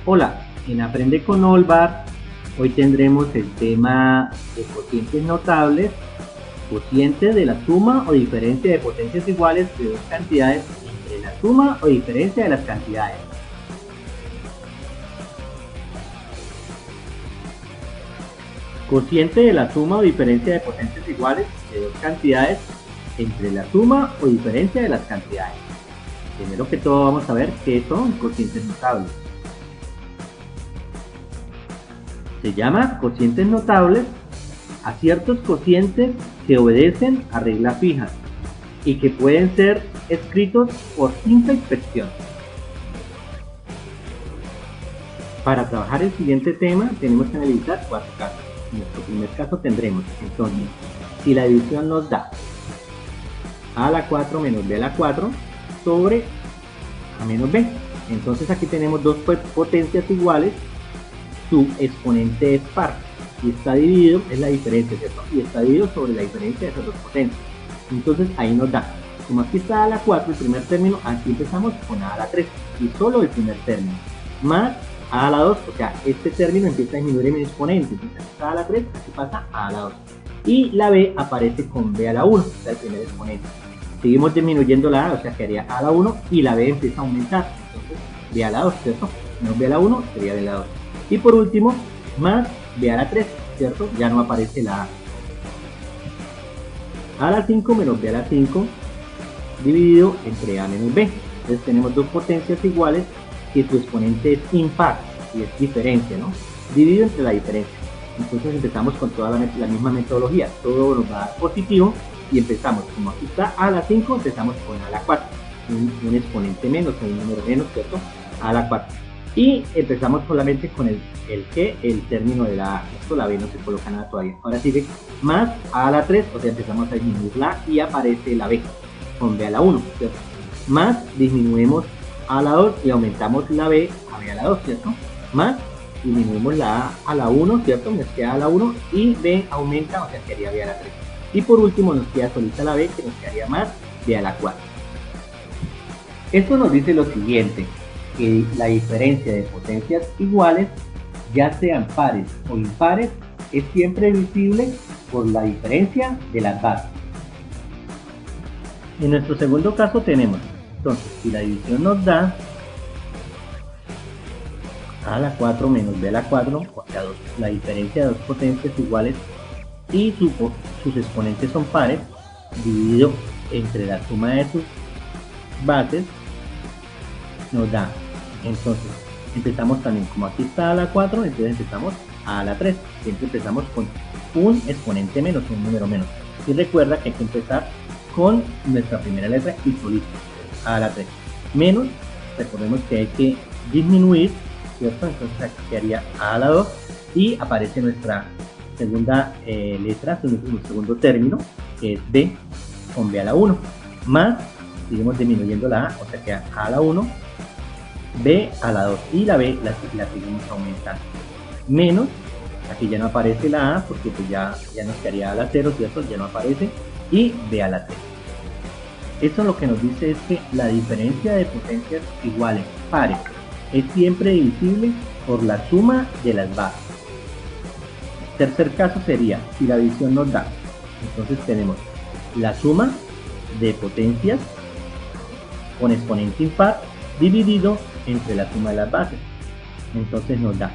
Hola, en Aprende con Olvar, hoy tendremos el tema de cocientes notables, cociente de la suma o diferencia de potencias iguales de dos cantidades entre la suma o diferencia de las cantidades. Cociente de la suma o diferencia de potencias iguales de dos cantidades entre la suma o diferencia de las cantidades. Primero que todo vamos a ver qué son cocientes notables. Se llama cocientes notables a ciertos cocientes que obedecen a reglas fijas y que pueden ser escritos por simple inspección. Para trabajar el siguiente tema tenemos que analizar cuatro casos. En nuestro primer caso tendremos entonces, si la división nos da a a la 4 menos b a la 4 sobre a menos b. Entonces aquí tenemos dos potencias iguales, su exponente es par y está dividido, es la diferencia, ¿cierto? Y está dividido sobre la diferencia de esas dos potencias. Entonces ahí nos da, como aquí está a la 4 el primer término, aquí empezamos con a la 3 y solo el primer término, más a la 2, o sea, este término empieza a disminuir en el exponente, entonces aquí está a la 3, aquí pasa a la 2. Y la b aparece con b a la 1, o sea, el primer exponente. Seguimos disminuyendo la a, o sea, quedaría a la 1 y la b empieza a aumentar, entonces b a la 2, ¿cierto? Menos b a la 1 sería b a la 2. Y por último, más b a la 3, ¿cierto? Ya no aparece la a la 5 menos b a la 5 dividido entre a menos b. Entonces tenemos dos potencias iguales que su exponente es impar y es diferencia, ¿no? Dividido entre la diferencia. Entonces empezamos con toda la misma metodología, todo nos va a dar positivo y empezamos, como aquí está a la 5, empezamos con a la 4, un exponente menos, un número menos, ¿cierto? A la 4. Y empezamos solamente con el término de la A, esto la B no se coloca nada todavía. Ahora sigue más a la 3, o sea empezamos a disminuir la y aparece la B con B a la 1, ¿cierto? Más disminuimos a la 2 y aumentamos la B a B a la 2, ¿cierto? Más disminuimos la A la 1, ¿cierto? Nos queda a la 1 y B aumenta, o sea quedaría B a la 3. Y por último nos queda solita la B, que nos quedaría más B a la 4. Esto nos dice lo siguiente, que la diferencia de potencias iguales, ya sean pares o impares, es siempre visible por la diferencia de las bases. En nuestro segundo caso tenemos, entonces, si la división nos da a la 4 menos b a la 4, o sea, la diferencia de dos potencias iguales y sus exponentes son pares, dividido entre la suma de sus bases, nos da, entonces empezamos también, como aquí está a la 4, entonces empezamos a la 3, siempre empezamos con un exponente menos, un número menos, y recuerda que hay que empezar con nuestra primera letra y solito, a la 3, menos, recordemos que hay que disminuir, ¿cierto? Entonces aquí quedaría a la 2 y aparece nuestra segunda letra, nuestro segundo término, que es b con b a la 1, más, seguimos disminuyendo la a, o sea queda a la 1, b a la 2 y la b la seguimos aumentando, menos, aquí ya no aparece la a porque pues ya nos quedaría a la 0, ¿cierto? Ya no aparece, y b a la 3. Esto lo que nos dice es que la diferencia de potencias iguales, pares, es siempre divisible por la suma de las bases. Tercer caso sería, si la división nos da, entonces tenemos la suma de potencias con exponente impar dividido entre la suma de las bases. Entonces nos da,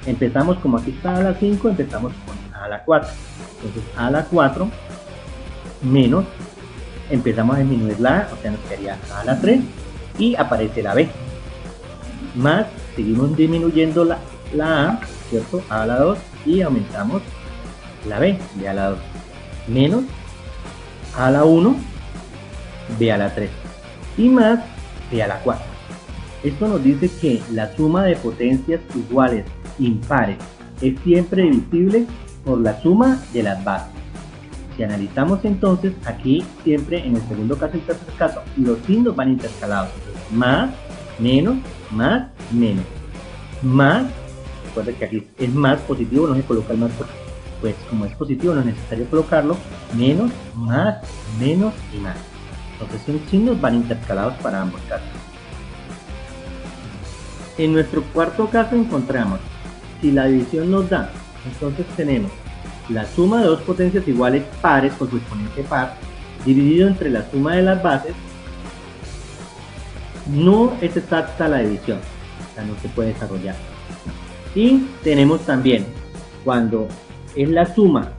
empezamos como aquí está a la 5, empezamos con a la 4. Entonces a la 4 menos, empezamos a disminuir la a, o sea nos quedaría a la 3 y aparece la b. Más, seguimos disminuyendo la a, ¿cierto? A la 2 y aumentamos la b, b a la 2. Menos a la 1, b a la 3. Y más b a la 4. Esto nos dice que la suma de potencias iguales impares es siempre divisible por la suma de las bases. Si analizamos entonces, aquí siempre en el segundo caso y tercer caso, los signos van intercalados. Más, menos, más, menos. Más, recuerda que aquí es más positivo, no se coloca el más positivo. Pues como es positivo no es necesario colocarlo. Menos, más, menos y más. Entonces los signos van intercalados para ambos casos. En nuestro cuarto caso encontramos, si la división nos da, entonces tenemos la suma de dos potencias iguales pares con su exponente par, dividido entre la suma de las bases. No es exacta la división, o sea, no se puede desarrollar. Y tenemos también, cuando es la suma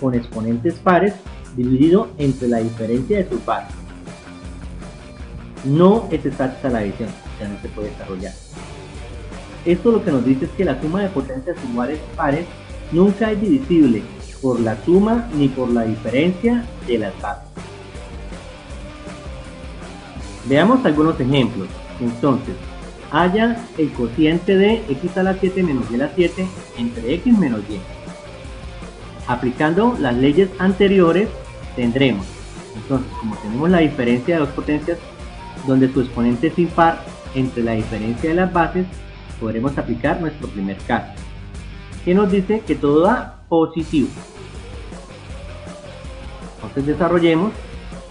con exponentes pares, dividido entre la diferencia de sus bases. No es exacta la división, o sea, no se puede desarrollar. Esto lo que nos dice es que la suma de potencias iguales pares nunca es divisible por la suma ni por la diferencia de las bases. Veamos algunos ejemplos. Entonces, halla el cociente de x a la 7 menos y a la 7 entre x menos y. Aplicando las leyes anteriores tendremos, entonces, como tenemos la diferencia de dos potencias donde su exponente es impar entre la diferencia de las bases, podremos aplicar nuestro primer caso, que nos dice que todo da positivo. Entonces desarrollemos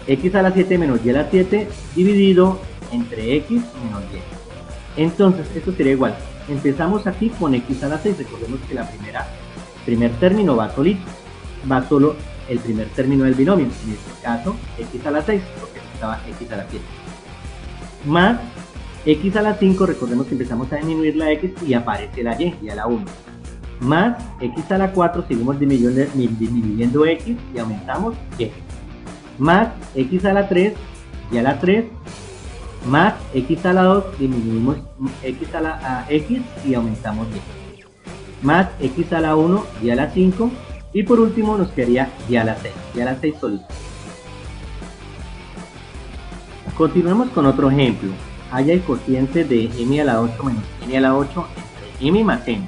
x a la 7 menos y a la 7 dividido entre x menos y. Entonces esto sería igual, empezamos aquí con x a la 6, recordemos que la primer término va solito, va solo el primer término del binomio, en este caso x a la 6, porque estaba x a la 7, más x a la 5, recordemos que empezamos a disminuir la x y aparece la y a la 1, más x a la 4, seguimos disminuyendo x y aumentamos y, más x a la 3 y a la 3, más x a la 2, disminuimos x a la x y aumentamos y, más x a la 1 y a la 5, y por último nos quedaría y a la 6 solito. Continuemos con otro ejemplo. Halla el cociente de m a la 8 menos n a la 8 entre m más n.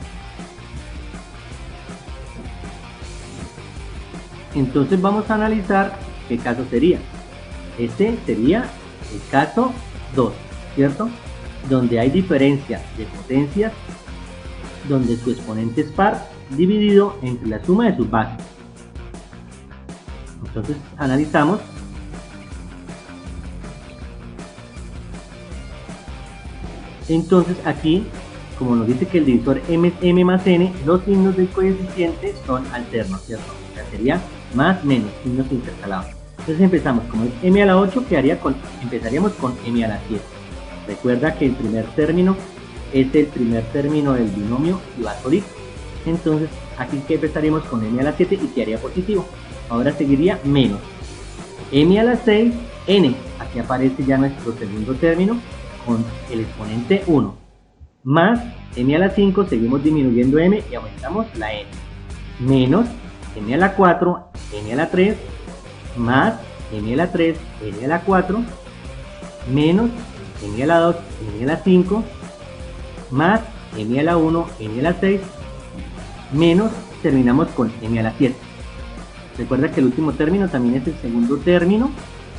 Entonces vamos a analizar qué caso sería. Este sería el caso 2, ¿cierto? Donde hay diferencia de potencias, donde su exponente es par, dividido entre la suma de sus bases. Entonces analizamos. Entonces aquí, como nos dice que el divisor m es m más n, los signos del coeficiente son alternos, ¿cierto? O sea, sería más menos, signos intercalados. Entonces empezamos, como es m a la 8, empezaríamos con m a la 7. Recuerda que el primer término es el primer término del binomio y va solito. Entonces aquí que empezaríamos con m a la 7 y quedaría positivo. Ahora seguiría menos m a la 6, n. Aquí aparece ya nuestro segundo término con el exponente 1, más m a la 5, seguimos disminuyendo m y aumentamos la n, menos m a la 4, m a la 3, más m a la 3, m a la 4, menos m a la 2, m a la 5, más m a la 1, m a la 6, menos, terminamos con m a la 7. Recuerda que el último término también es el segundo término,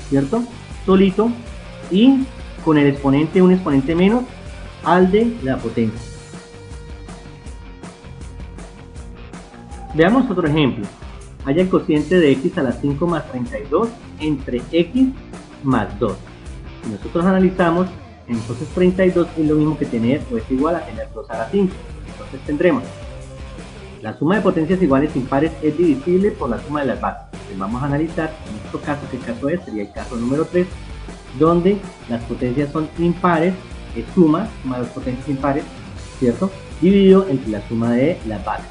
¿cierto? Solito, y con el exponente, un exponente menos al de la potencia. Veamos otro ejemplo. Halla el cociente de x a la 5 más 32 entre x más 2. Si nosotros analizamos, entonces 32 es lo mismo que tener o es igual a tener 2 a la 5. Entonces tendremos la suma de potencias iguales impares es divisible por la suma de las bases. Entonces vamos a analizar en este caso, ¿qué caso es? Sería el caso número 3, donde las potencias son impares, es suma de dos potencias impares, ¿cierto? Dividido entre la suma de las bases.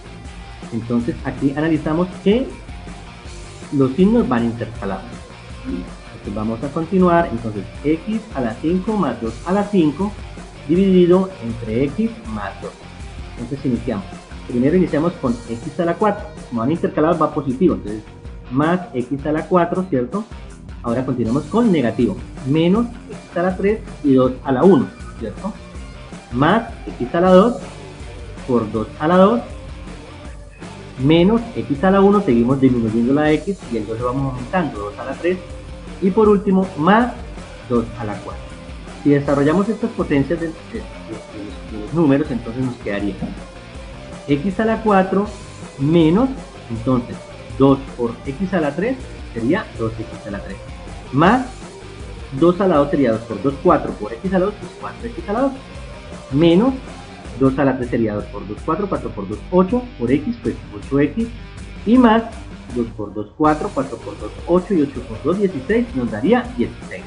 Entonces aquí analizamos que los signos van intercalados. Entonces vamos a continuar. Entonces x a la 5 más 2 a la 5 dividido entre x más 2. Entonces iniciamos. Primero iniciamos con x a la 4. Como van intercalados va positivo. Entonces más x a la 4, ¿cierto? Ahora continuamos con negativo. Menos x a la 3 y 2 a la 1, ¿cierto? Más x a la 2 por 2 a la 2 menos x a la 1, seguimos disminuyendo la x y el 2 lo vamos aumentando, 2 a la 3, y por último más 2 a la 4. Si desarrollamos estas potencias de los números, entonces nos quedaría x a la 4 menos, entonces 2 por x a la 3 sería 2x a la 3, más 2 a la 2 sería 2 por 2, 4 por x a la 2, pues 4x a la 2. menos 2 a la 3 sería 2 por 2, 4, 4 por 2, 8, por x, pues 8x, y más 2 por 2, 4, 4 por 2, 8, y 8 por 2, 16, nos daría 16.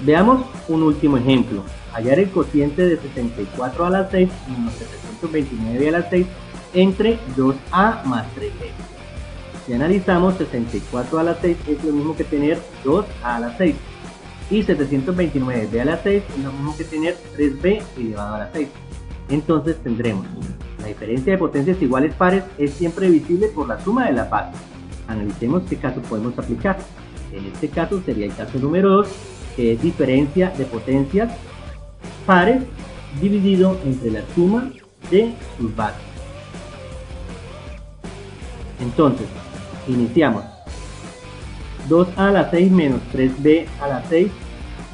Veamos un último ejemplo. Hallar el cociente de 64 a la 6 menos 729 a la 6 entre 2a más 3b. Si analizamos, 64 a la 6 es lo mismo que tener 2a a la 6. Y 729b a la 6 es lo mismo que tener 3b elevado a la 6. Entonces tendremos la diferencia de potencias iguales pares es siempre visible por la suma de las bases. Analicemos qué caso podemos aplicar. En este caso sería el caso número 2, que es diferencia de potencias pares dividido entre la suma de sus bases. Entonces, iniciamos. 2a a la 6 menos 3b a la 6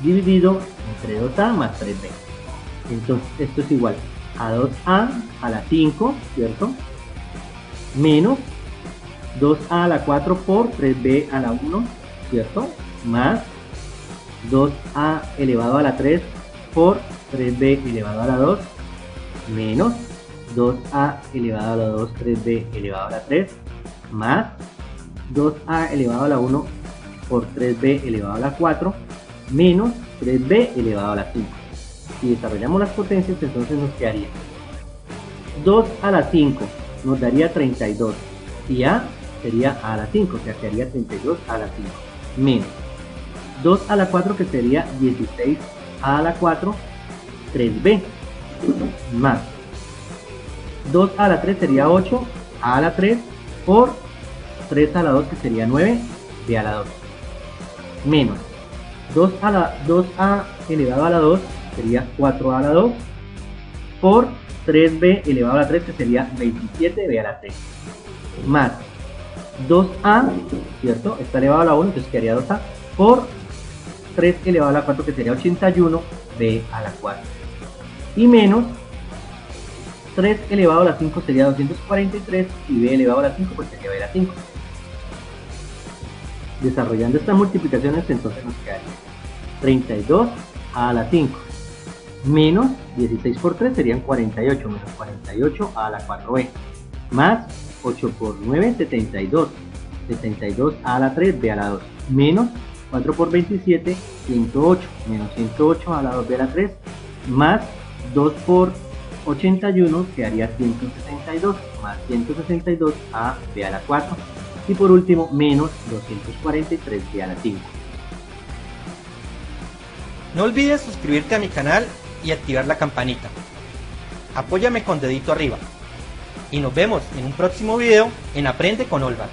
dividido entre 2a más 3b. Entonces, esto es igual a 2a a la 5, ¿cierto? Menos 2a a la 4 por 3b a la 1, ¿cierto? Más 2a elevado a la 3 por 3b elevado a la 2, menos 2a elevado a la 2, 3b elevado a la 3, más 2a elevado a la 1 por 3b elevado a la 4, menos 3b elevado a la 5. Si desarrollamos las potencias, entonces nos quedaría 2 a la 5 nos daría 32, y a sería a la 5, o sea, quedaría 32 a la 5, menos 2 a la 4, que sería 16 a la 4, 3b, más 2 a la 3 sería 8 a la 3 por 3 a la 2, que sería 9 b a la 2, menos 2a elevado a la 2 sería 4 a la 2 por 3b elevado a la 3, que sería 27b a la 3, más 2a, ¿cierto? Está elevado a la 1, entonces quedaría 2a por 3 elevado a la 4, que sería 81b a la 4, y menos 3 elevado a la 5 sería 243, y b elevado a la 5 pues sería b a la 5. Desarrollando estas multiplicaciones, entonces nos quedaría 32 a la 5 menos 16 por 3 serían 48, menos 48 a la 4b, más 8 por 9, 72, 72 a la 3, b a la 2, menos 4 por 27, 108, menos 108 a la 2, b a la 3, más 2 por 81, quedaría 162, más 162 a b a la 4, y por último, menos 243 b a la 5. No olvides suscribirte a mi canal y activar la campanita. Apóyame con dedito arriba. Y nos vemos en un próximo video en Aprende con Olva.